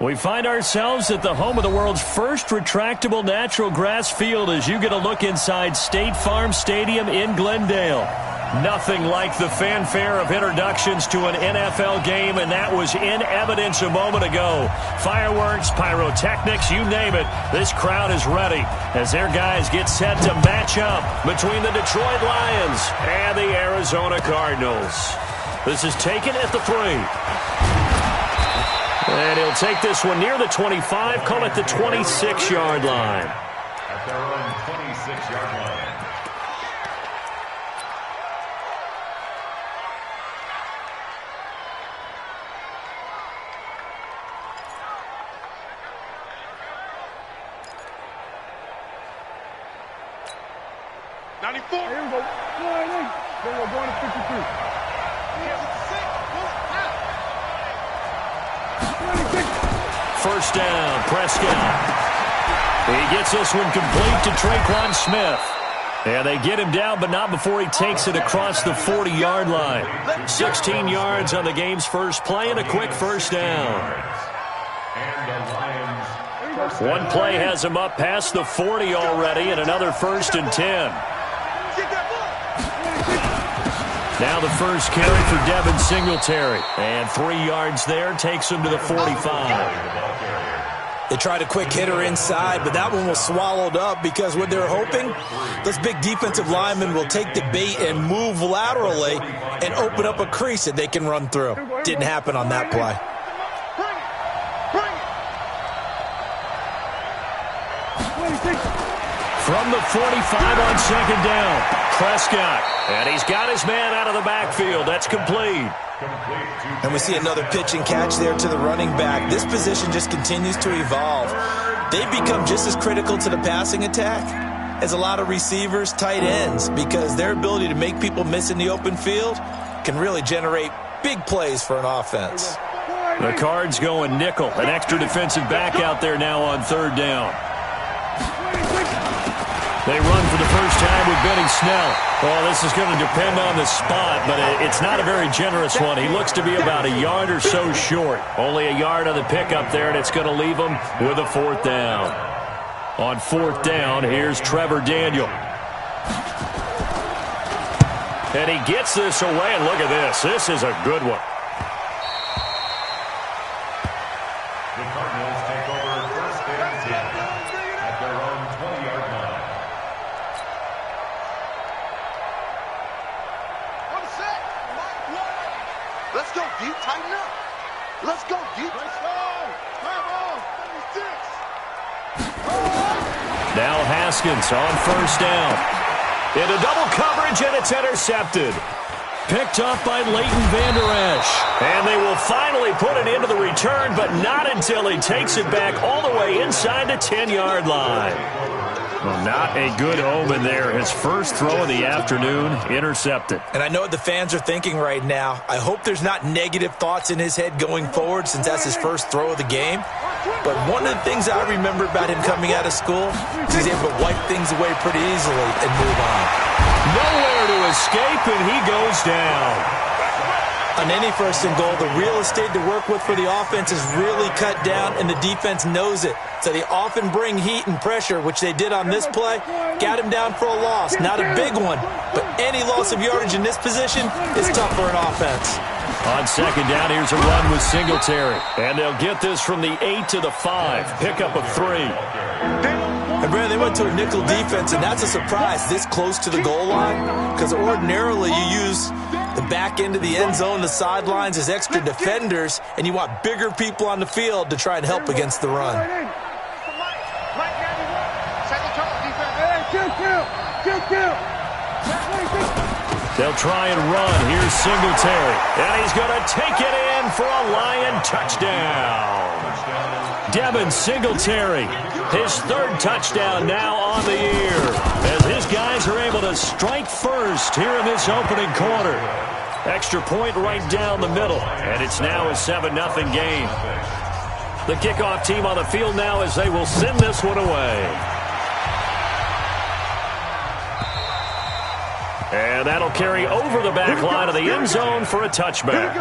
We find ourselves at the home of the world's first retractable natural grass field as you get a look inside State Farm Stadium in Glendale. Nothing like the fanfare of introductions to an NFL game, and that was in evidence a moment ago. Fireworks, pyrotechnics, you name it. This crowd is ready as their guys get set to match up between the Detroit Lions and the Arizona Cardinals. This is taken at the 3. And he'll take this one near the 25, call it the 26-yard line. At their own 26-yard line. Here we go. We're going to 53. First down, Prescott. He gets this one complete to Traquan Smith. And they get him down, but not before he takes it across the 40-yard line. 16 yards on the game's first play and a quick first down. One play has him up past the 40 already, and another 1st and 10. Now the first carry for Devin Singletary. And 3 yards there takes him to the 45. They tried a quick hitter inside, but that one was swallowed up because what they're hoping, those big defensive linemen will take the bait and move laterally and open up a crease that they can run through. Didn't happen on that play. From the 45 on second down, Prescott. And he's got his man out of the backfield. That's complete. And we see another pitch and catch there to the running back. This position just continues to evolve. They become just as critical to the passing attack as a lot of receivers, tight ends, because their ability to make people miss in the open field can really generate big plays for an offense. The Cards going nickel. An extra defensive back out there now on third down. They run for the first time with Benny Snell. Well, this is going to depend on the spot, but it's not a very generous one. He looks to be about a yard or so short. Only a yard on the pickup there, and it's going to leave him with a 4th down. On 4th down, here's Trevor Daniel. And he gets this away, and look at this. This is a good one. The Cardinals take over 1st and 10 at their own 20-yard line. Let's go, D. Tighten up. Let's go, D. Now Haskins on first down. Into double coverage, and it's intercepted. Picked up by Leighton Vander Esch. And they will finally put it into the return, but not until he takes it back all the way inside the 10-yard line. Well, not a good omen there. His first throw of the afternoon, intercepted. And I know what the fans are thinking right now. I hope there's not negative thoughts in his head going forward since that's his first throw of the game. But one of the things I remember about him coming out of school is he's able to wipe things away pretty easily and move on. Nowhere to escape, and he goes down. On any 1st and goal, the real estate to work with for the offense is really cut down, and the defense knows it. So they often bring heat and pressure, which they did on this play. Got him down for a loss. Not a big one, but any loss of yardage in this position is tough for an offense. On second down, here's a run with Singletary. And they'll get this from the 8 to the 5. Pickup of 3. And Brad, they went to a nickel defense, and that's a surprise this close to the goal line, because ordinarily you use the back end of the end zone, the sidelines as extra defenders, and you want bigger people on the field to try and help against the run. They'll try and run. Here's Singletary. And he's going to take it in for a Lion touchdown. Devin Singletary, his 3rd touchdown now on the year, as his guys are able to strike first here in this opening quarter. Extra point right down the middle, and it's now a 7-0 game. The kickoff team on the field now as they will send this one away. And that'll carry over the back line of the end zone for a touchback.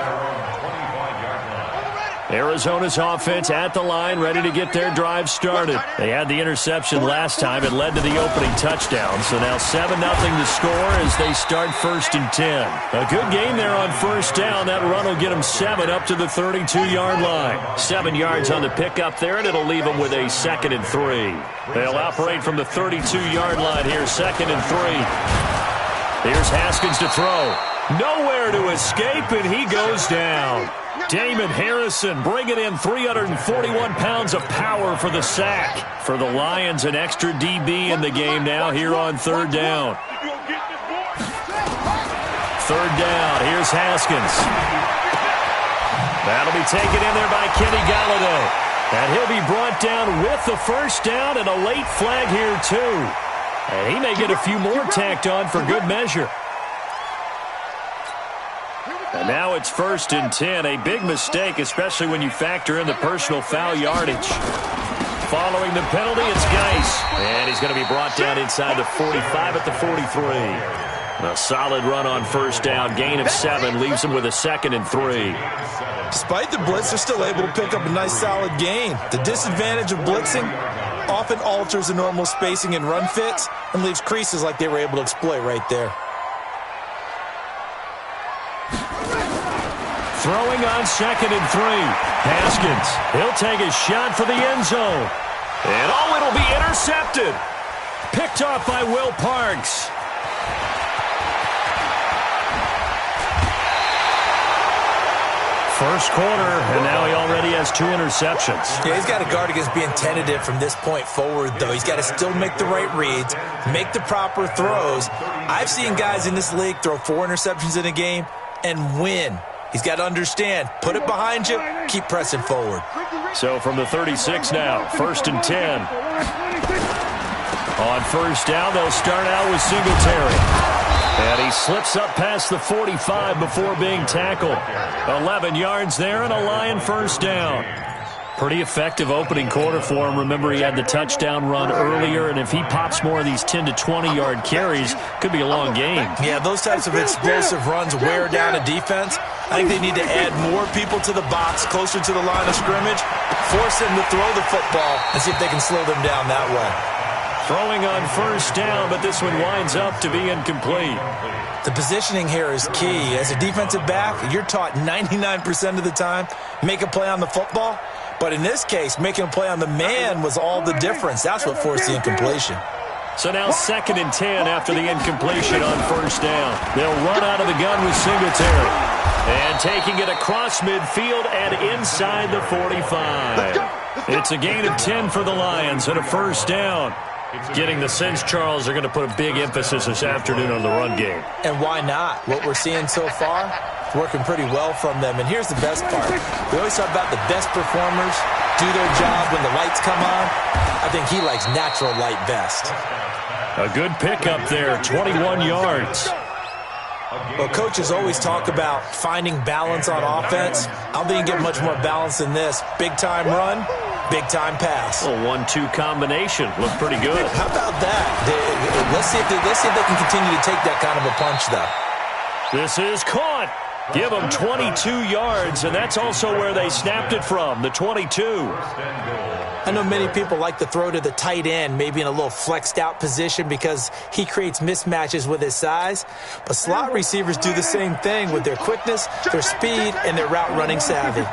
Arizona's offense at the line, ready to get their drive started. They had the interception last time. It led to the opening touchdown. So now 7-0 to score as they start 1st and 10. A good game there on 1st down. That run will get them 7 up to the 32-yard line. 7 yards on the pickup there, and it'll leave them with a 2nd and 3. They'll operate from the 32-yard line here, 2nd and 3. Here's Haskins to throw. Nowhere to escape, and he goes down. Damon Harrison bringing in 341 pounds of power for the sack. For the Lions, an extra DB in the game now here on 3rd down. 3rd down, here's Haskins. That'll be taken in there by Kenny Galladay. And he'll be brought down with the 1st down and a late flag here too. And he may get a few more tacked on for good measure. And now it's 1st and 10. A big mistake, especially when you factor in the personal foul yardage. Following the penalty, it's Geis. And he's going to be brought down inside the 45 at the 43. A solid run on 1st down. Gain of 7 leaves him with a 2nd and 3. Despite the blitz, they're still able to pick up a nice solid gain. The disadvantage of blitzing often alters the normal spacing and run fits and leaves creases like they were able to exploit right there. Throwing on 2nd and 3. Haskins, he'll take a shot for the end zone. And it'll be intercepted. Picked off by Will Parks. First quarter, and now he already has 2 interceptions. Yeah, he's got to guard against being tentative from this point forward, though. He's got to still make the right reads, make the proper throws. I've seen guys in this league throw 4 interceptions in a game and win. He's got to understand, put it behind you, keep pressing forward. So from the 36 now, 1st and 10. On 1st down, they'll start out with Singletary. And he slips up past the 45 before being tackled. 11 yards there and a Lion 1st down. Pretty effective opening quarter for him. Remember, he had the touchdown run earlier, and if he pops more of these 10 to 20-yard carries, could be a long game. Yeah, those types of explosive runs wear down a defense. I think they need to add more people to the box, closer to the line of scrimmage, force them to throw the football, and see if they can slow them down that way. Throwing on 1st down, but this one winds up to be incomplete. The positioning here is key. As a defensive back, you're taught 99% of the time, make a play on the football. But in this case, making a play on the man was all the difference. That's what forced the incompletion. So now 2nd and 10 after the incompletion on 1st down. They'll run out of the gun with Singletary. And taking it across midfield and inside the 45. It's a gain of 10 for the Lions and a 1st down. Getting the sense, Charles, they're going to put a big emphasis this afternoon on the run game. And why not? What we're seeing so far, working pretty well from them. And here's the best part. We always talk about the best performers do their job when the lights come on. I think he likes natural light best. A good pickup there, 21 yards. Well, coaches always talk about finding balance on offense. I don't think you get much more balance than this. Big-time run, big-time pass. A 1-2 combination. Looked pretty good. How about that? Let's see if they can continue to take that kind of a punch, though. This is caught. Give them 22 yards, and that's also where they snapped it from, the 22. I know many people like to throw to the tight end, maybe in a little flexed out position because he creates mismatches with his size. But slot receivers do the same thing with their quickness, their speed, and their route running savvy.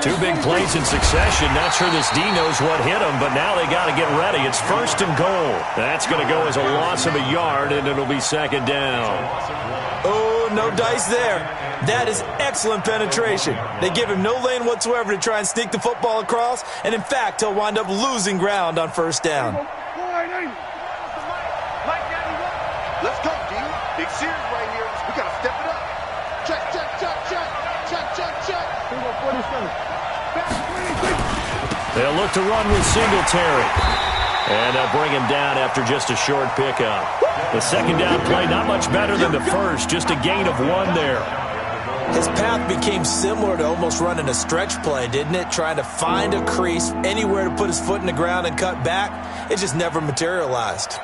2 big plays in succession. Not sure this D knows what hit him, but now they got to get ready. It's 1st and goal. That's going to go as a loss of a yard, and it'll be 2nd down. Oh, no dice there. That is excellent penetration. They give him no lane whatsoever to try and sneak the football across, and in fact, he'll wind up losing ground on 1st down. Let's go, D. Big series right here. We got to step it up. Check, check, check, check. Check, check, check. They'll look to run with Singletary. And they'll bring him down after just a short pickup. The 2nd down play, not much better than the first, just a gain of 1 there. His path became similar to almost running a stretch play, didn't it? Trying to find a crease, anywhere to put his foot in the ground and cut back. It just never materialized.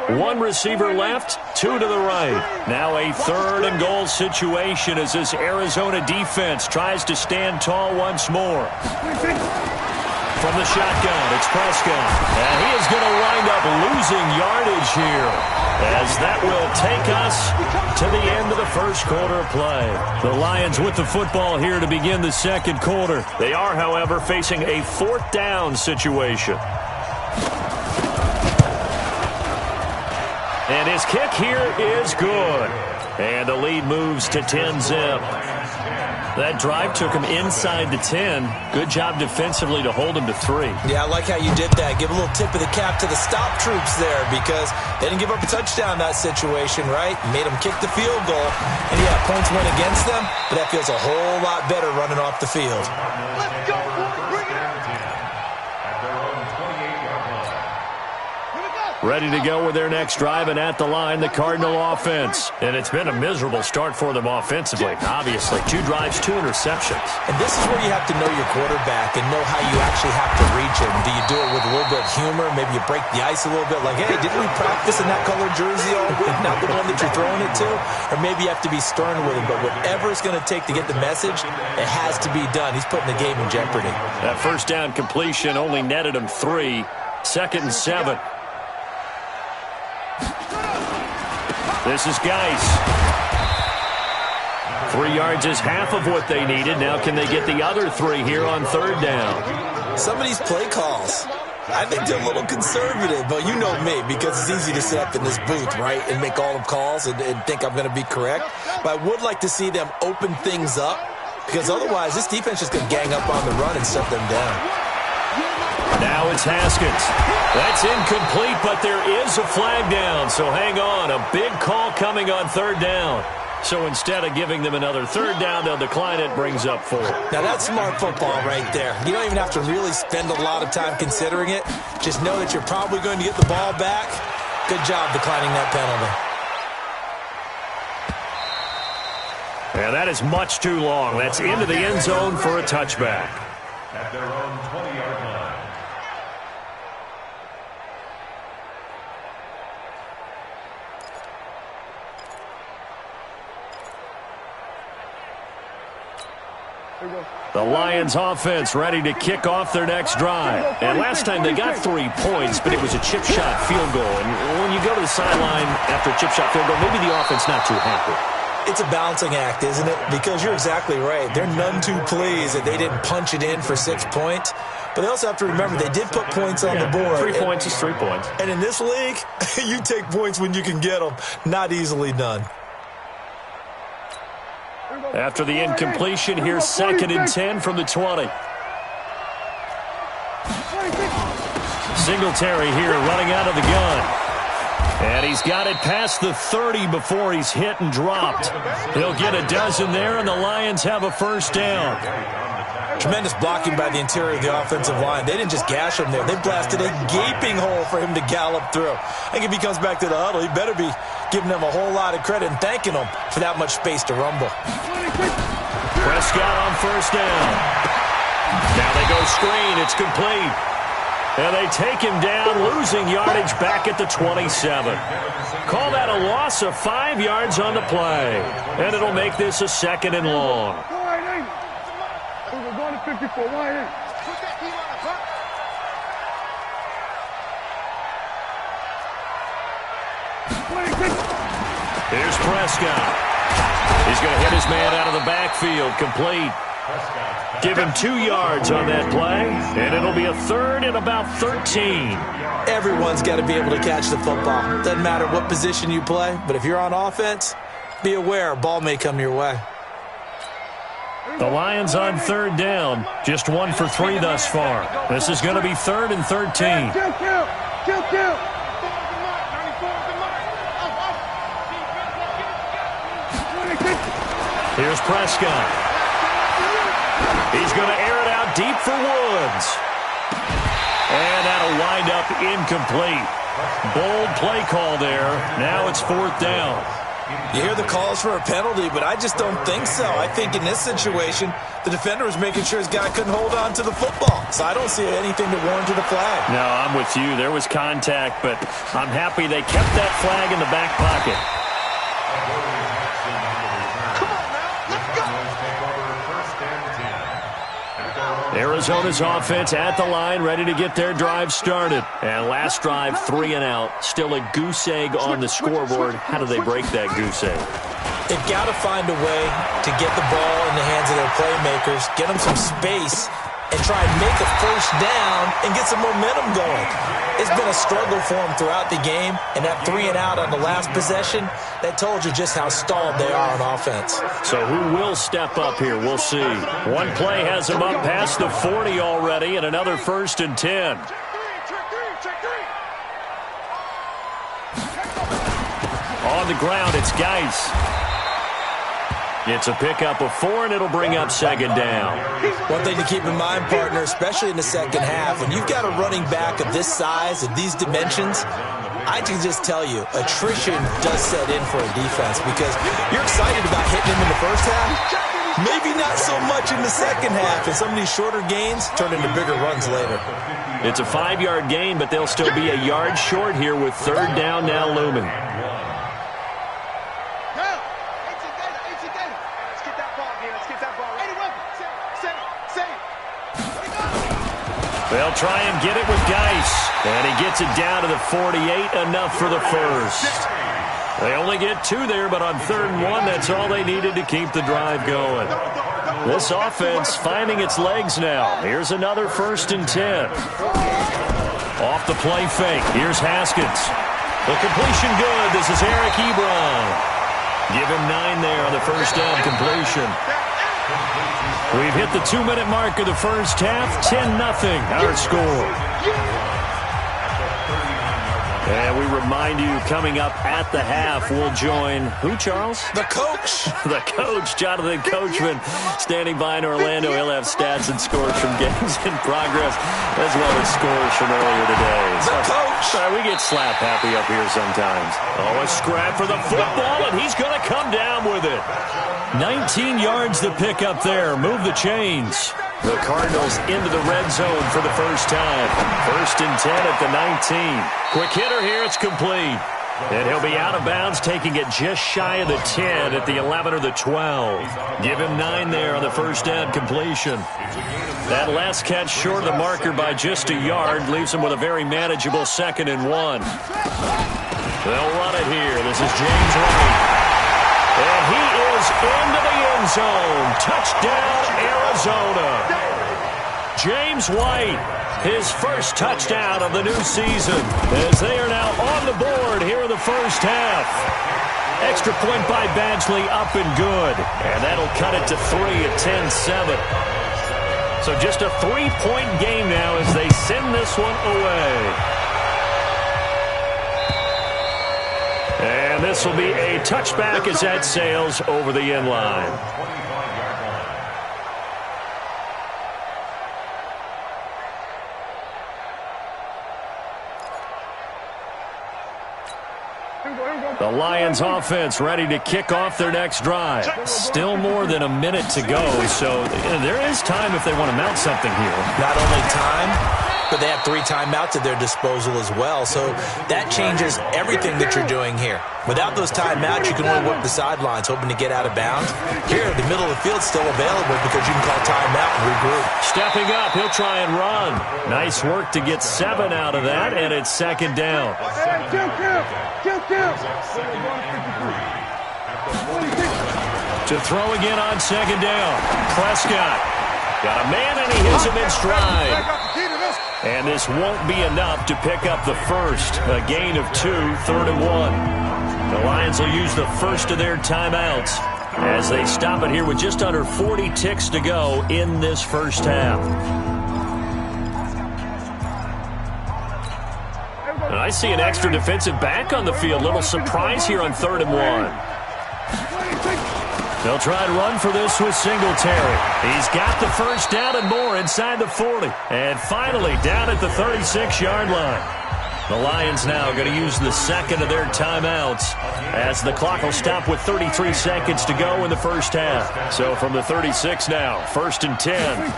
One receiver left, two to the right. Now a 3rd and goal situation as this Arizona defense tries to stand tall once more. From the shotgun, it's Prescott. And he is going to wind up losing yardage here, as that will take us to the end of the first quarter of play. The Lions with the football here to begin the second quarter. They are, however, facing a 4th down situation. And his kick here is good. And the lead moves to 10-zip. That drive took him inside the 10. Good job defensively to hold him to 3. Yeah, I like how you did that. Give a little tip of the cap to the stop troops there, because they didn't give up a touchdown in that situation, right? Made them kick the field goal. And, yeah, points went against them, but that feels a whole lot better running off the field. Let's go, boys. Bring it on. At their own 28-yard line. Ready to go with their next drive, and at the line, the Cardinal offense. And it's been a miserable start for them offensively. Obviously, 2 drives, 2 interceptions. And this is where you have to know your quarterback and know how you actually have to reach him. Do you do it with a little bit of humor? Maybe you break the ice a little bit, like, hey, didn't we practice in that color jersey all week? Not the one that you're throwing it to? Or maybe you have to be stern with him. But whatever it's going to take to get the message, it has to be done. He's putting the game in jeopardy. That first down completion only netted him 3. 2nd and 7. This is Geis. 3 yards is half of what they needed. Now can they get the other 3 here on 3rd down? Some of these play calls, I think they're a little conservative, but you know me, because it's easy to sit up in this booth, right, and make all the calls and think I'm going to be correct. But I would like to see them open things up, because otherwise this defense is going to gang up on the run and shut them down. Now it's Haskins. That's incomplete, but there is a flag down. So hang on. A big call coming on 3rd down. So instead of giving them another 3rd down, they'll decline it. Brings up 4. Now that's smart football right there. You don't even have to really spend a lot of time considering it. Just know that you're probably going to get the ball back. Good job declining that penalty. And that is much too long. That's into the end zone for a touchback. At their own 20-yard line. The Lions offense ready to kick off their next drive. And last time they got 3 points, but it was a chip shot field goal. And when you go to the sideline after a chip shot field goal, maybe the offense not too happy. It's a balancing act, isn't it? Because you're exactly right. They're none too pleased that they didn't punch it in for 6 points. But they also have to remember they did put points on the board. 3 points is 3 points. And in this league, you take points when you can get them. Not easily done. After the incompletion, here's 2nd and 10 from the 20. Singletary here running out of the gun. And he's got it past the 30 before he's hit and dropped. He'll get a dozen there, and the Lions have a 1st down. Tremendous blocking by the interior of the offensive line. They didn't just gash him there. They blasted a gaping hole for him to gallop through. I think if he comes back to the huddle, he better be giving them a whole lot of credit and thanking them for that much space to rumble. Prescott on 1st down. Now they go screen. It's complete. And they take him down, losing yardage back at the 27. Call that a loss of 5 yards on the play. And it'll make this a 2nd and long. We're going to 54. Why ain't? Here's Prescott. He's going to hit his man out of the backfield. Complete. Give him 2 yards on that play, and it'll be a 3rd and about 13. Everyone's got to be able to catch the football. Doesn't matter what position you play, but if you're on offense, be aware a ball may come your way. The Lions on 3rd down, just 1 for 3 thus far. This is going to be 3rd and 13. Kill. Here's Prescott. He's going to air it out deep for Woods. And that'll wind up incomplete. Bold play call there. Now it's 4th down. You hear the calls for a penalty, but I just don't think so. I think in this situation, the defender was making sure his guy couldn't hold on to the football. So I don't see anything to warrant a flag. No, I'm with you. There was contact, but I'm happy they kept that flag in the back pocket. Arizona's offense at the line, ready to get their drive started. And last drive, 3 and out. Still a goose egg on the scoreboard. How do they break that goose egg? They've got to find a way to get the ball in the hands of their playmakers, get them some space, and try and make a first down and get some momentum going. It's been a struggle for them throughout the game, and that 3 and out on the last possession, that told you just how stalled they are on offense. So who will step up here? We'll see. One play has them up past the 40 already, and another 1st and 10. On the ground, it's Geis. It's a pickup of 4, and it'll bring up 2nd down. One thing to keep in mind, partner, especially in the second half, when you've got a running back of this size, of these dimensions, I can just tell you, attrition does set in for a defense because you're excited about hitting him in the first half. Maybe not so much in the second half, and some of these shorter gains turn into bigger runs later. It's a 5-yard gain, but they'll still be a yard short here with 3rd down now looming. They'll try and get it with Geis. And he gets it down to the 48, enough for the first. They only get 2 there, but on 3rd and 1, that's all they needed to keep the drive going. This offense finding its legs now. Here's another 1st and 10. Off the play fake. Here's Haskins. The completion good. This is Eric Ebron. Give him 9 there on the first down completion. We've hit the 2-minute mark of the first half. 10-0 our score. And we remind you, coming up at the half, we'll join who, Charles? The coach. The coach, Jonathan Coachman, standing by in Orlando. He'll have stats and scores from games in progress, as well as scores from earlier today. The coach. We get slap happy up here sometimes. Oh, a scrap for the football, and he's going to come down with it. 19 yards to pick up there. Move the chains. The Cardinals into the red zone for the first time. 1st and 10 at the 19. Quick hitter here. It's complete. And he'll be out of bounds, taking it just shy of the 10 at the 11 or the 12. Give him 9 there on the first down completion. That last catch short of the marker by just a yard leaves him with a very manageable 2nd and 1. They'll run it here. This is James White. And he is into the end zone. Touchdown, Arizona. James White, his first touchdown of the new season, as they are now on the board here in the first half. Extra point by Badgley, up and good. And that'll cut it to 3 at 10-7. So just a 3-point game now as they send this one away. And this will be a touchback as that sails over the end line. The Lions offense ready to kick off their next drive. Still more than a minute to go, so there is time if they want to mount something here. Not only time, but they have 3 timeouts at their disposal as well, so that changes everything that you're doing here. Without those timeouts, you can only work the sidelines, hoping to get out of bounds. Here, the middle of the field's still available because you can call timeout and regroup. Stepping up, he'll try and run. Nice work to get 7 out of that, and it's 2nd down. To throw again on 2nd down. Prescott got a man, and he hits him in stride. And this won't be enough to pick up the first. A gain of 2, 3rd and 1. The Lions will use the first of their timeouts as they stop it here with just under 40 ticks to go in this first half. And I see an extra defensive back on the field. Little surprise here on 3rd and 1. They'll try to run for this with Singletary. He's got the first down and more inside the 40. And finally down at the 36-yard line. The Lions now going to use the second of their timeouts as the clock will stop with 33 seconds to go in the first half. So from the 36 now, 1st and 10.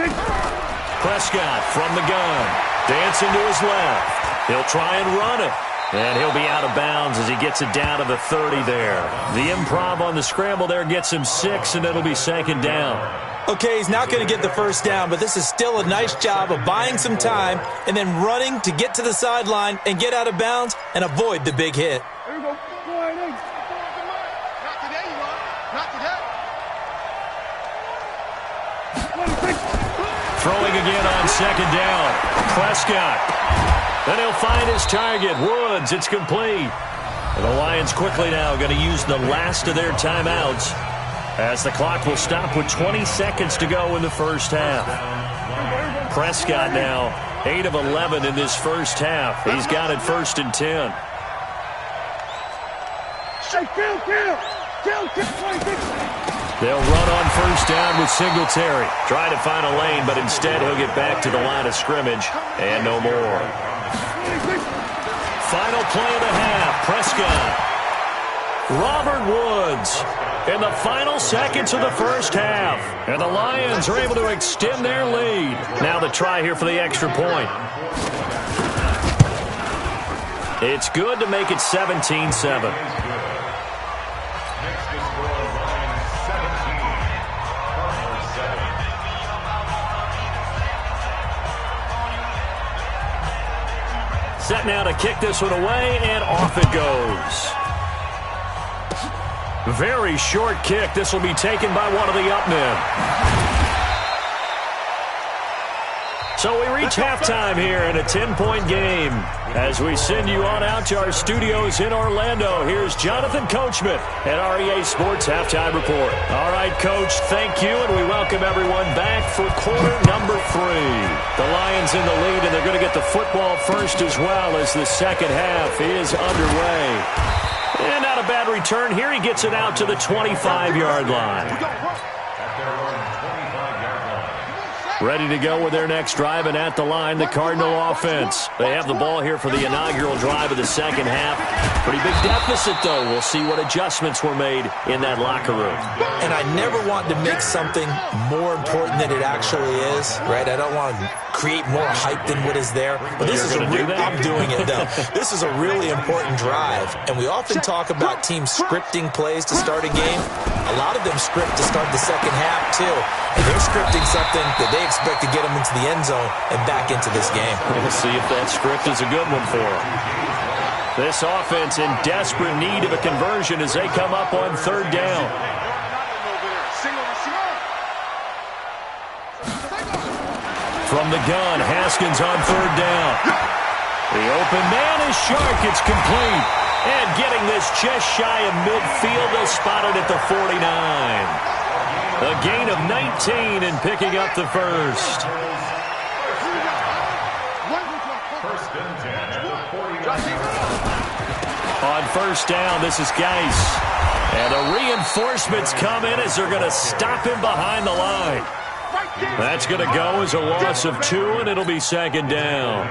Prescott from the gun, dancing to his left. He'll try and run it. And he'll be out of bounds as he gets it down to the 30 there. The improv on the scramble there gets him 6, and it'll be 2nd down. Okay, he's not going to get the first down, but this is still a nice job of buying some time and then running to get to the sideline and get out of bounds and avoid the big hit. Here we go. Go ahead, Nate. Not today, you are. Not today. Throwing again on 2nd down. Prescott. Then he'll find his target, Woods. It's complete. And the Lions quickly now going to use the last of their timeouts as the clock will stop with 20 seconds to go in the first half. Prescott now 8 of 11 in this first half. He's got it 1st and 10. They'll run on 1st down with Singletary. Try to find a lane, but instead he'll get back to the line of scrimmage and no more. Final play of the half, Prescott. Robert Woods in the final seconds of the first half. And the Lions are able to extend their lead. Now the try here for the extra point. It's good to make it 17-7. Set now to kick this one away, and off it goes. Very short kick. This will be taken by one of the up men. So we reach halftime here in a 10-point game. As we send you on out to our studios in Orlando, here's Jonathan Coachman at REA Sports Halftime Report. All right, Coach, thank you, and we welcome everyone back for quarter number 3. The Lions in the lead, and they're going to get the football first as well as the second half is underway. And not a bad return here. He gets it out to the 25-yard line. Ready to go with their next drive, and at the line, the Cardinal offense. They have the ball here for the inaugural drive of the second half. Pretty big deficit, though. We'll see what adjustments were made in that locker room. And I never want to make something more important than it actually is, right? I don't want to create more hype than what is there. But this is I'm doing it, though. This is a really important drive. And we often talk about teams scripting plays to start a game. A lot of them script to start the second half, too. And they're scripting something that they expect to get them into the end zone and back into this game. We'll see if that script is a good one for them. This offense in desperate need of a conversion as they come up on 3rd down. From the gun, Haskins on 3rd down. The open man is Shark. It's complete. And getting this just shy of midfield, they'll spot it at the 49. A gain of 19 and picking up the first. On 1st down, this is Geis. And the reinforcements come in as they're going to stop him behind the line. That's going to go as a loss of 2, and it'll be 2nd down.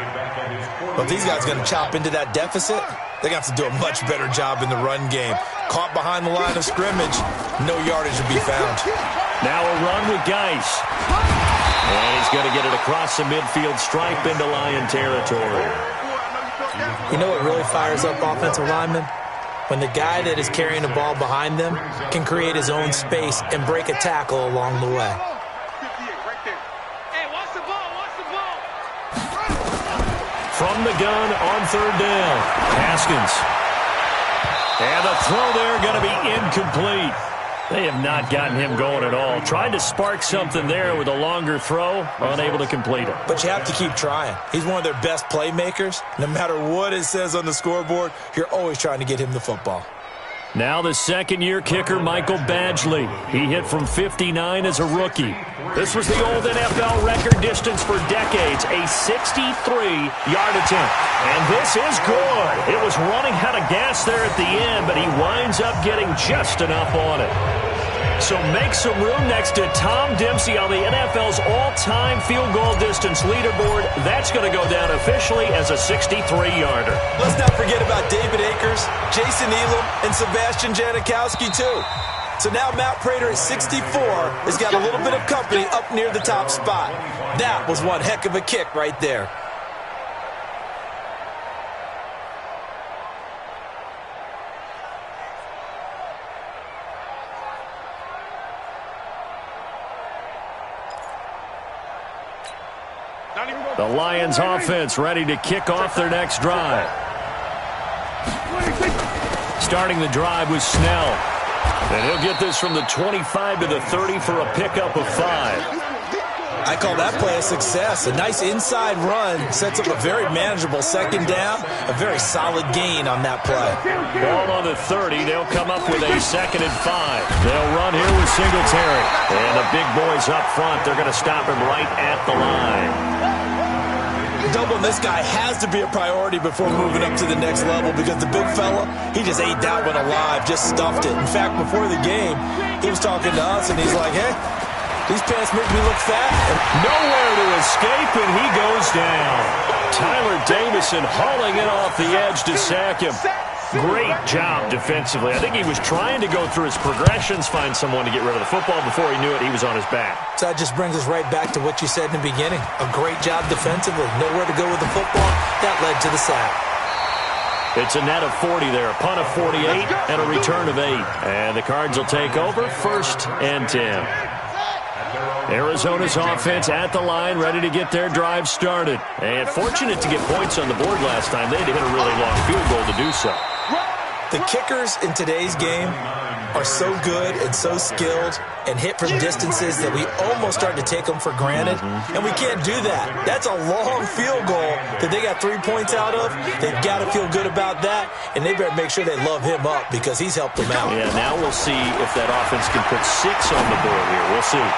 Well, if these guys are going to chop into that deficit, they're going to have to do a much better job in the run game. Caught behind the line of scrimmage, no yardage will be found. Now a run with Geis. And he's going to get it across the midfield stripe into Lion territory. You know what really fires up offensive linemen? When the guy that is carrying the ball behind them can create his own space and break a tackle along the way. From the gun on 3rd down, Haskins. And the throw there going to be incomplete. They have not gotten him going at all. Tried to spark something there with a longer throw, unable to complete it. But you have to keep trying. He's one of their best playmakers. No matter what it says on the scoreboard, you're always trying to get him the football. Now the 2nd-year kicker, Michael Badgley. He hit from 59 as a rookie. This was the old NFL record distance for decades, a 63-yard attempt. And this is good. It was running out of gas there at the end, but he winds up getting just enough on it. So make some room next to Tom Dempsey on the NFL's all-time field goal distance leaderboard. That's going to go down officially as a 63-yarder. Let's not forget about David Akers, Jason Elam, and Sebastian Janikowski, too. So now Matt Prater at 64 has got a little bit of company up near the top spot. That was one heck of a kick right there. The Lions offense ready to kick off their next drive. Starting the drive with Snell. And he'll get this from the 25 to the 30 for a pickup of 5. I call that play a success. A nice inside run sets up a very manageable second down. A very solid gain on that play. Ball on the 30. They'll come up with a 2nd and 5. They'll run here with Singletary. And the big boys up front, they're going to stop him right at the line. Doubling this guy has to be a priority before moving up to the next level because the big fella, he just ate that one alive, just stuffed it. In fact, before the game, he was talking to us, and he's like, hey, these pants make me look fat. Nowhere to escape, and he goes down. Tyler Davison hauling it off the edge to sack him. Great job defensively. I think he was trying to go through his progressions, find someone to get rid of the football. Before he knew it, he was on his back. So that just brings us right back to what you said in the beginning. A great job defensively. Nowhere to go with the football. That led to the sack. It's a net of 40 there. A punt of 48 and a return of 8. And the Cards will take over 1st and 10. Arizona's offense at the line, ready to get their drive started. And fortunate to get points on the board last time. They had to hit a really long field goal to do so. The kickers in today's game are so good and so skilled and hit from distances that we almost start to take them for granted. And we can't do that. That's a long field goal that they got 3 points out of. They've got to feel good about that, and they better make sure they love him up because he's helped them out. Yeah, now we'll see if that offense can put 6 on the board here. We'll see.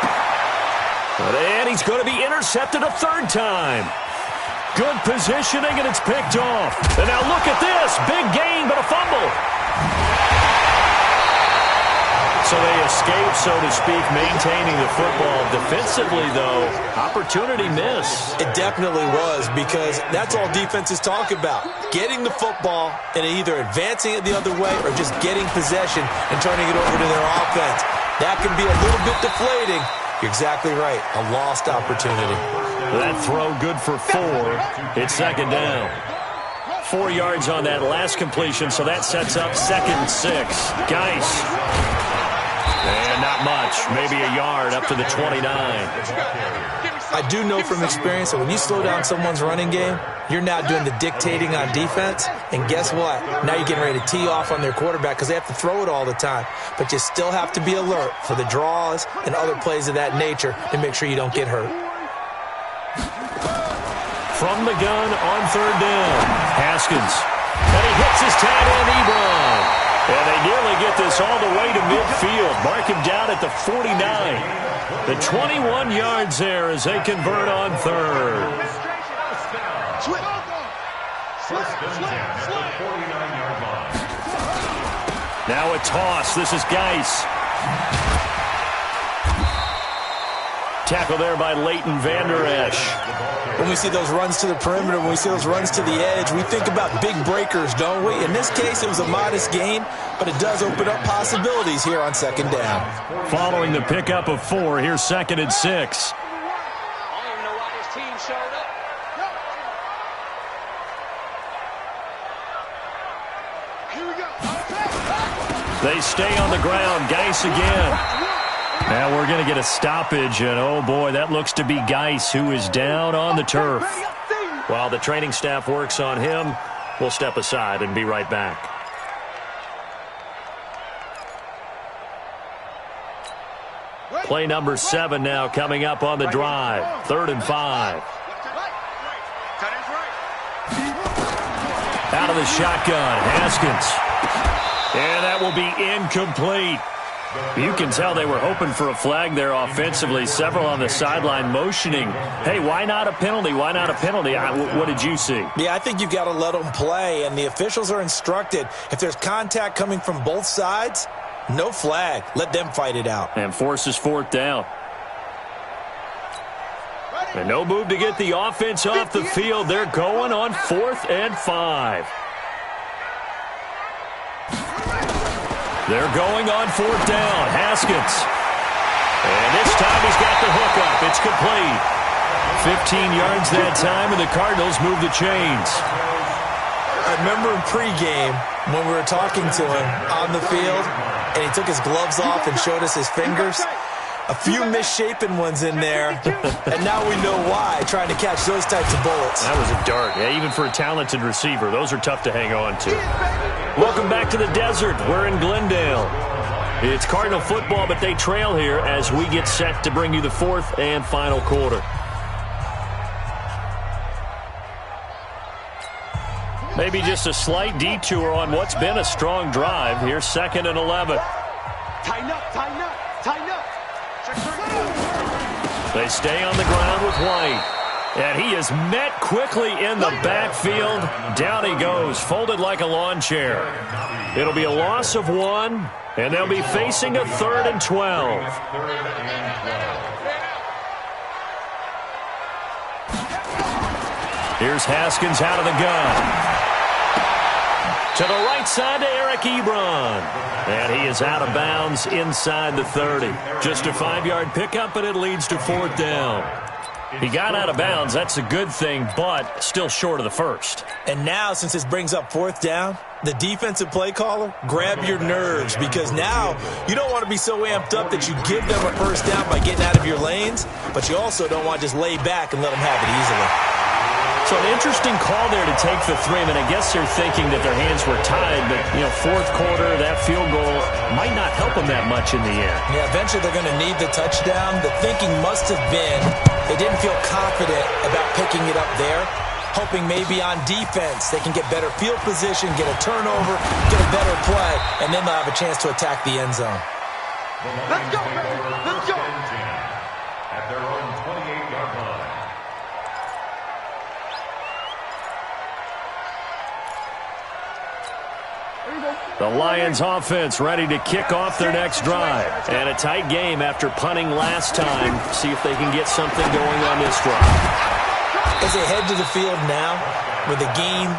And he's going to be intercepted a 3rd time. Good positioning, and it's picked off. And now look at this. Big gain, but a fumble. So they escape, so to speak, maintaining the football. Defensively, though, opportunity miss. It definitely was because that's all defenses talk about. Getting the football and either advancing it the other way or just getting possession and turning it over to their offense. That can be a little bit deflating. You're exactly right. A lost opportunity. That throw good for 4. It's 2nd down. 4 yards on that last completion, so that sets up 2nd and 6. Geis. And not much. Maybe a yard up to the 29. I do know from experience that when you slow down someone's running game, you're not doing the dictating on defense. And guess what? Now you're getting ready to tee off on their quarterback because they have to throw it all the time. But you still have to be alert for the draws and other plays of that nature to make sure you don't get hurt. From the gun on 3rd down. Haskins. And he hits his tight end, Ebron. And they nearly get this all the way to midfield. Mark him down at the 49. The 21 yards there as they convert on 3rd. Now a toss. This is Geis. Tackle there by Leighton Vander Esch. When we see those runs to the perimeter, when we see those runs to the edge, we think about big breakers, don't we? In this case, it was a modest gain, but it does open up possibilities here on 2nd down. Following the pickup of 4, here's 2nd and 6. I don't even know why this team showed up. Here we go. They stay on the ground. Geis again. Now we're going to get a stoppage, and oh boy, that looks to be Geis, who is down on the turf. While the training staff works on him, we'll step aside and be right back. Play number 7 now coming up on the drive. 3rd and 5. Out of the shotgun, Haskins. And that will be incomplete. You can tell they were hoping for a flag there offensively. Several on the sideline motioning, hey, why not a penalty? Why not a penalty? What did you see? Yeah, I think you've got to let them play, and the officials are instructed if there's contact coming from both sides, No flag. Let them fight it out. And forces fourth down. And no move to get the offense off the field. They're going on 4th and 5. They're going on 4th down. Haskins. And this time he's got the hook up. It's complete. 15 yards that time, and the Cardinals move the chains. I remember in pregame when we were talking to him on the field, and he took his gloves off and showed us his fingers. A few misshapen ones in there, and now we know why, trying to catch those types of bullets. That was a dart. Yeah, even for a talented receiver, those are tough to hang on to. Welcome back to the desert. We're in Glendale. It's Cardinal football, but they trail here as we get set to bring you the 4th and final quarter. Maybe just a slight detour on what's been a strong drive. Here's 2nd and 11. Tighten up, tighten up, tighten up. They stay on the ground with White. And he is met quickly in the backfield. Down he goes, folded like a lawn chair. It'll be a loss of 1, and they'll be facing a 3rd and 12. Here's Haskins out of the gun. To the right side to Eric Ebron. And he is out of bounds inside the 30. Just a 5-yard pickup, and it leads to 4th down. He got out of bounds. That's a good thing, but still short of the first. And now, since this brings up 4th down, the defensive play caller, grab your nerves, because now you don't want to be so amped up that you give them a first down by getting out of your lanes, but you also don't want to just lay back and let them have it easily. So an interesting call there to take the 3. I mean, I guess they're thinking that their hands were tied, but, 4th quarter, that field goal might not help them that much in the end. Yeah, eventually they're going to need the touchdown. The thinking must have been they didn't feel confident about picking it up there, hoping maybe on defense they can get better field position, get a turnover, get a better play, and then they'll have a chance to attack the end zone. Let's go, let's go. At their own 28-yard line. The Lions offense ready to kick off their next drive. And a tight game after punting last time. See if they can get something going on this drive. As they head to the field now, with the game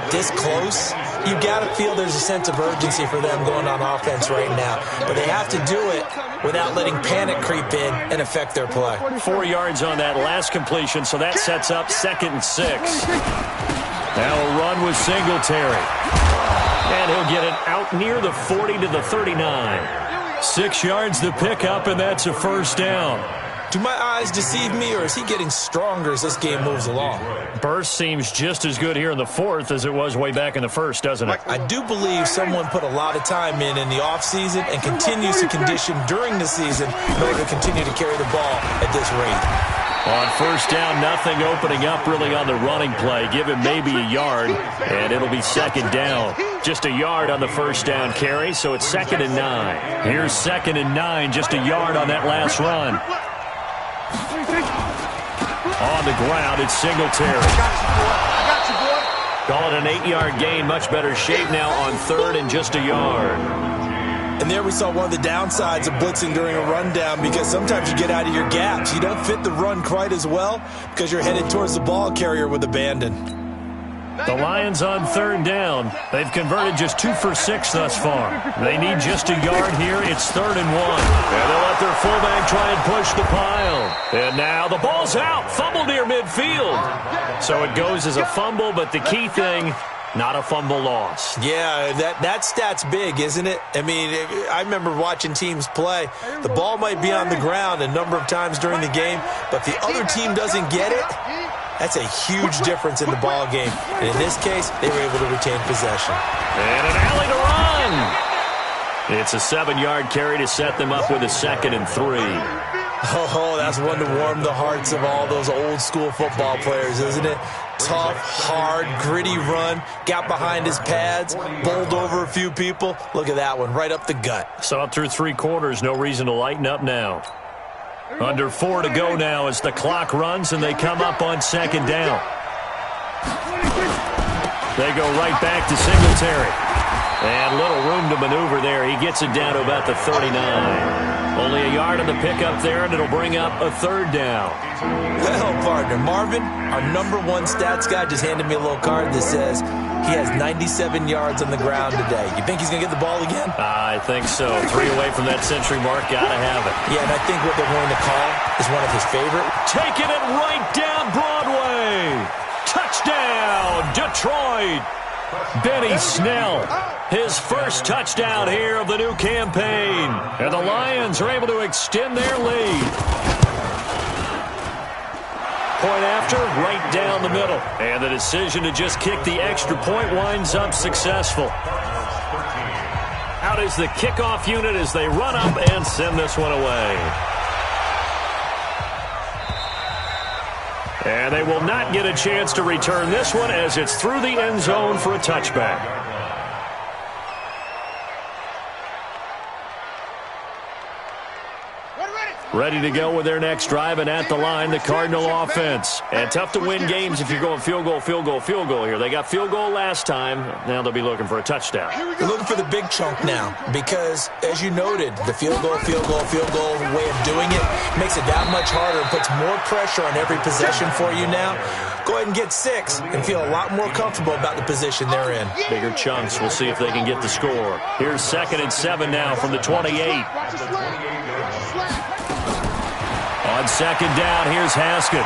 this close, you got to feel there's a sense of urgency for them going on offense right now. But they have to do it without letting panic creep in and affect their play. 4 yards on that last completion, so that sets up 2nd and 6. Now a run with Singletary. And he'll get it out near the 40 to the 39. 6 yards to pick up, and that's a first down. Do my eyes deceive me, or is he getting stronger as this game moves along? Burst seems just as good here in the 4th as it was way back in the 1st, doesn't it? I do believe someone put a lot of time in the offseason and continues to condition during the season in order to continue to carry the ball at this rate. On first down, nothing opening up really on the running play. Give him maybe a yard, and it'll be 2nd down. Just a yard on the first down carry, so it's 2nd and 9. Here's 2nd and 9, just a yard on that last run. On the ground, it's Singletary. Call it an 8-yard gain, much better shape now on 3rd and just a yard. And there we saw one of the downsides of blitzing during a rundown, because sometimes you get out of your gaps. You don't fit the run quite as well because you're headed towards the ball carrier with abandon. The Lions on 3rd down. They've converted just 2 for 6 thus far. They need just a yard here. It's 3rd and 1. And they'll let their fullback try and push the pile. And now the ball's out. Fumble near midfield. So it goes as a fumble, but the key thing, not a fumble loss. Yeah, that stat's big, isn't it? I mean, I remember watching teams play. The ball might be on the ground a number of times during the game, but if the other team doesn't get it, that's a huge difference in the ball game. And in this case, they were able to retain possession. And an alley to run. It's a 7-yard carry to set them up with a 2nd and 3. Oh, that's one to warm the hearts of all those old school football players, isn't it? Tough, hard, gritty run, got behind his pads, bowled over a few people. Look at that one, right up the gut. So up through 3 quarters, no reason to lighten up now. Under 4 to go now as the clock runs, and they come up on 2nd down. They go right back to Singletary. And little room to maneuver there. He gets it down to about the 39. Only a yard on the pickup there, and it'll bring up a third down. Well, partner, Marvin, our #1 stats guy, just handed me a little card that says he has 97 yards on the ground today. You think he's going to get the ball again? I think so. 3 away from that century mark. Got to have it. Yeah, and I think what they're going to call is one of his favorite. Taking it right down Broadway. Touchdown, Detroit. Benny Snell, his first touchdown here of the new campaign. And the Lions are able to extend their lead. Point after, right down the middle. And the decision to just kick the extra point winds up successful. Out is the kickoff unit as they run up and send this one away. And they will not get a chance to return this one as it's through the end zone for a touchback. Ready to go with their next drive, and at the line, the Cardinal offense. And tough to win games if you're going field goal, field goal, field goal here. They got field goal last time. Now they'll be looking for a touchdown. They're looking for the big chunk now because, as you noted, the field goal way of doing it makes it that much harder and puts more pressure on every possession for you now. Go ahead and get 6 and feel a lot more comfortable about the position they're in. Bigger chunks. We'll see if they can get the score. Here's 2nd and 7 now from the 28. On 2nd down, here's Haskins.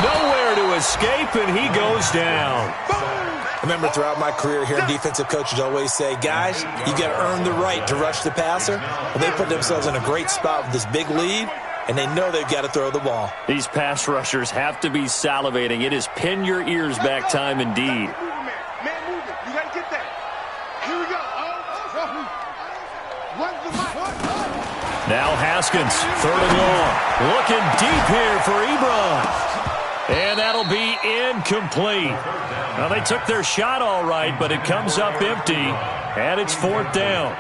Nowhere to escape, and he goes down. I remember throughout my career here, defensive coaches always say, guys, you got to earn the right to rush the passer. Well, they put themselves in a great spot with this big lead, and they know they've got to throw the ball. These pass rushers have to be salivating. It is pin your ears back time indeed. Man, move it. You got to get that. Here we go. Now Haskins, 3rd and long. Looking deep here for Ebron. And that'll be incomplete. Now, they took their shot all right, but it comes up empty, and it's 4th down.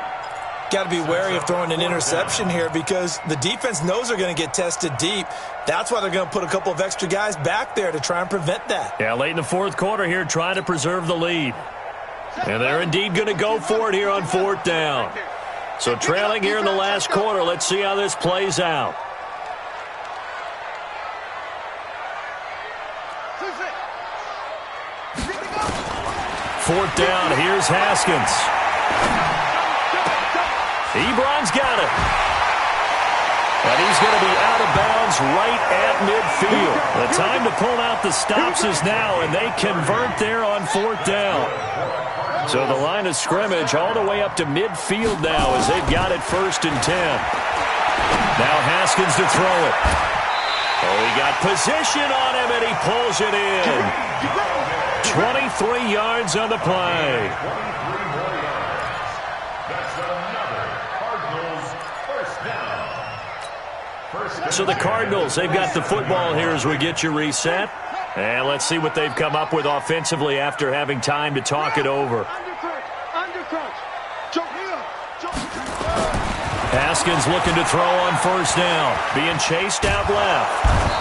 Got to be wary of throwing an interception here because the defense knows they're going to get tested deep. That's why they're going to put a couple of extra guys back there to try and prevent that. Yeah, late in the 4th quarter here, trying to preserve the lead. And they're indeed going to go for it here on 4th down. So trailing here in the last quarter, let's see how this plays out. Fourth down, here's Haskins. Ebron's got it. And he's going to be out of bounds right at midfield. The time to pull out the stops is now, and they convert there on 4th down. So the line of scrimmage all the way up to midfield now as they've got it 1st and 10. Now Haskins to throw it. Oh, he got position on him, and he pulls it in. 23 yards on the play. So the Cardinals, they've got the football here as we get you reset. And let's see what they've come up with offensively after having time to talk it over. Haskins looking to throw on 1st down. Being chased out left.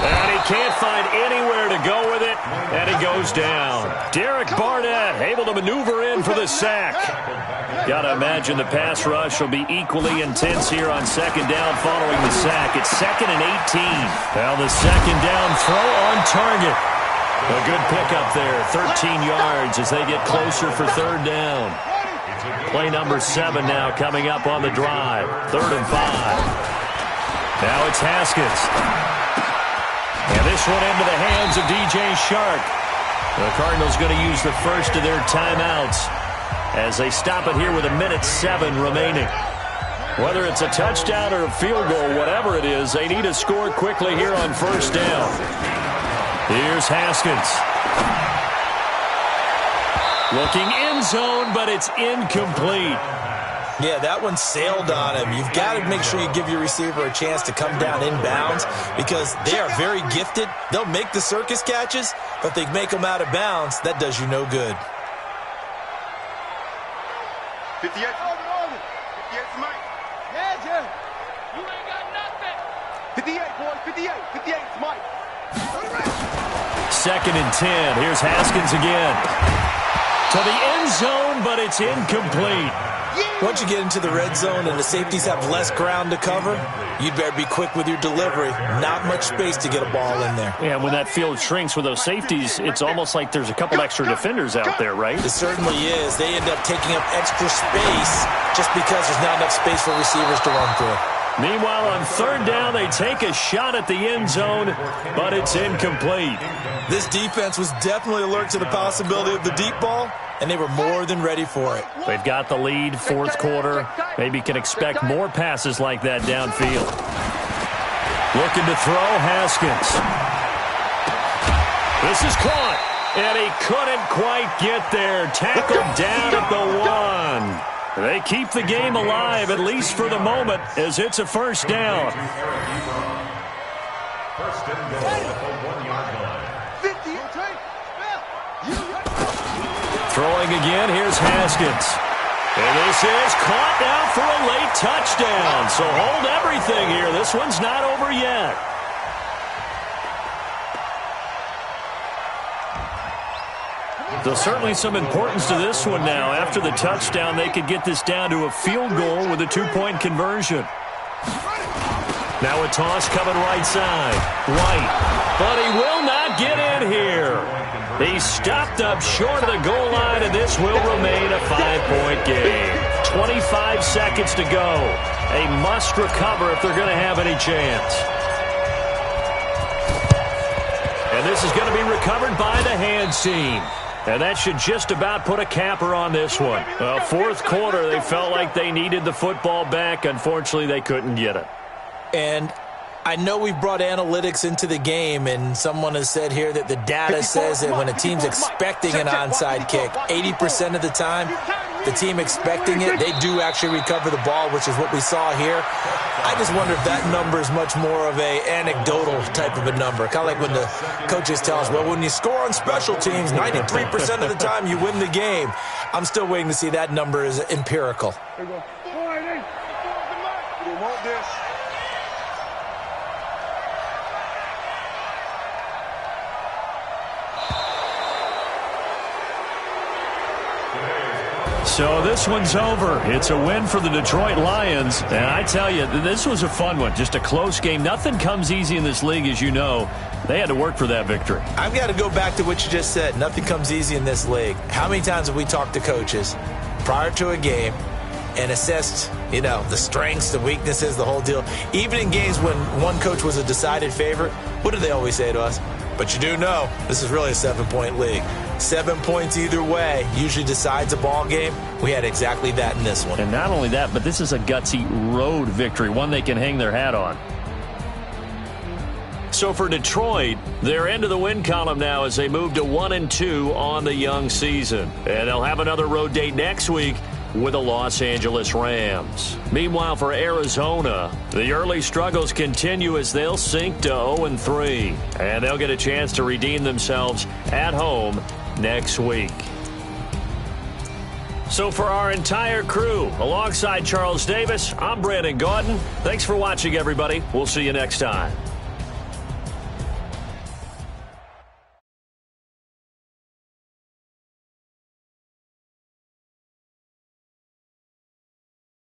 And he can't find anywhere to go with it. And he goes down. Derek Barnett able to maneuver in for the sack. Got to imagine the pass rush will be equally intense here on 2nd down following the sack. It's 2nd and 18. Now the 2nd down throw on target. A good pickup there, 13 yards as they get closer for 3rd down. Play number 7 now coming up on the drive, 3rd and 5. Now it's Haskins. And this one into the hands of DJ Shark. The Cardinals going to use the first of their timeouts as they stop it here with 1:07 remaining. Whether it's a touchdown or a field goal, whatever it is, they need to score quickly here on 1st down. Here's Haskins. Looking end zone, but it's incomplete. Yeah, that one sailed on him. You've got to make sure you give your receiver a chance to come down inbounds because they are very gifted. They'll make the circus catches, but if they make them out of bounds, that does you no good. 58. 58's Mike. Yeah. You ain't got nothing. 58, boys. 58. 58's Mike. 2nd and 10. Here's Haskins again. to the end zone, but it's incomplete. Once you get into the red zone and the safeties have less ground to cover, you'd better be quick with your delivery. Not much space to get a ball in there. Yeah, when that field shrinks with those safeties, it's almost like there's a couple extra defenders out there, right? It certainly is. They end up taking up extra space just because there's not enough space for receivers to run through. Meanwhile, on third down, they take a shot at the end zone, but it's incomplete. This defense was definitely alert to the possibility of the deep ball, and they were more than ready for it. They've got the lead, fourth quarter. Maybe can expect more passes like that downfield. Looking to throw, Haskins. This is caught, and he couldn't quite get there. Tackled down at the 1. They keep the game alive, at least for the moment, as it's a first down. First and goal at the 1-yard line. 50. Throwing again, here's Haskins. And this is caught now for a late touchdown. So hold everything here. This one's not over yet. There's certainly some importance to this one now. After the touchdown, they could get this down to a field goal with a 2-point conversion. Now a toss coming right side. White. But he will not get in here. He's stopped up short of the goal line, and this will remain a 5-point game. 25 seconds to go. A must recover if they're going to have any chance. And this is going to be recovered by the hands team. And that should just about put a capper on this one. Fourth quarter, they felt like they needed the football back. Unfortunately, they couldn't get it. And I know we've brought analytics into the game, and someone has said here that the data says that when a team's expecting an onside kick, 80% of the time, the team expecting it, they do actually recover the ball, which is what we saw here. I just wonder if that number is much more of a anecdotal type of a number. Kind of like when the coaches tell us, well, when you score on special teams, 93% of the time you win the game. I'm still waiting to see that number is empirical. There you go. All right, hey. We want this. So this one's over. It's a win for the Detroit Lions. And I tell you, this was a fun one. Just a close game. Nothing comes easy in this league, as you know. They had to work for that victory. I've got to go back to what you just said. Nothing comes easy in this league. How many times have we talked to coaches prior to a game and assessed, the strengths, the weaknesses, the whole deal? Even in games when one coach was a decided favorite, what do they always say to us? But you do know this is really a 7-point league. 7 points either way usually decides a ball game. We had exactly that in this one. And not only that, but this is a gutsy road victory, one they can hang their hat on. So for Detroit, they're into the win column now as they move to 1-2 on the young season. And they'll have another road date next week with the Los Angeles Rams. Meanwhile, for Arizona, the early struggles continue as they'll sink to 0-3. And they'll get a chance to redeem themselves at home next week. So for our entire crew, alongside Charles Davis, I'm Brandon Gaudin. Thanks for watching, everybody. We'll see you next time.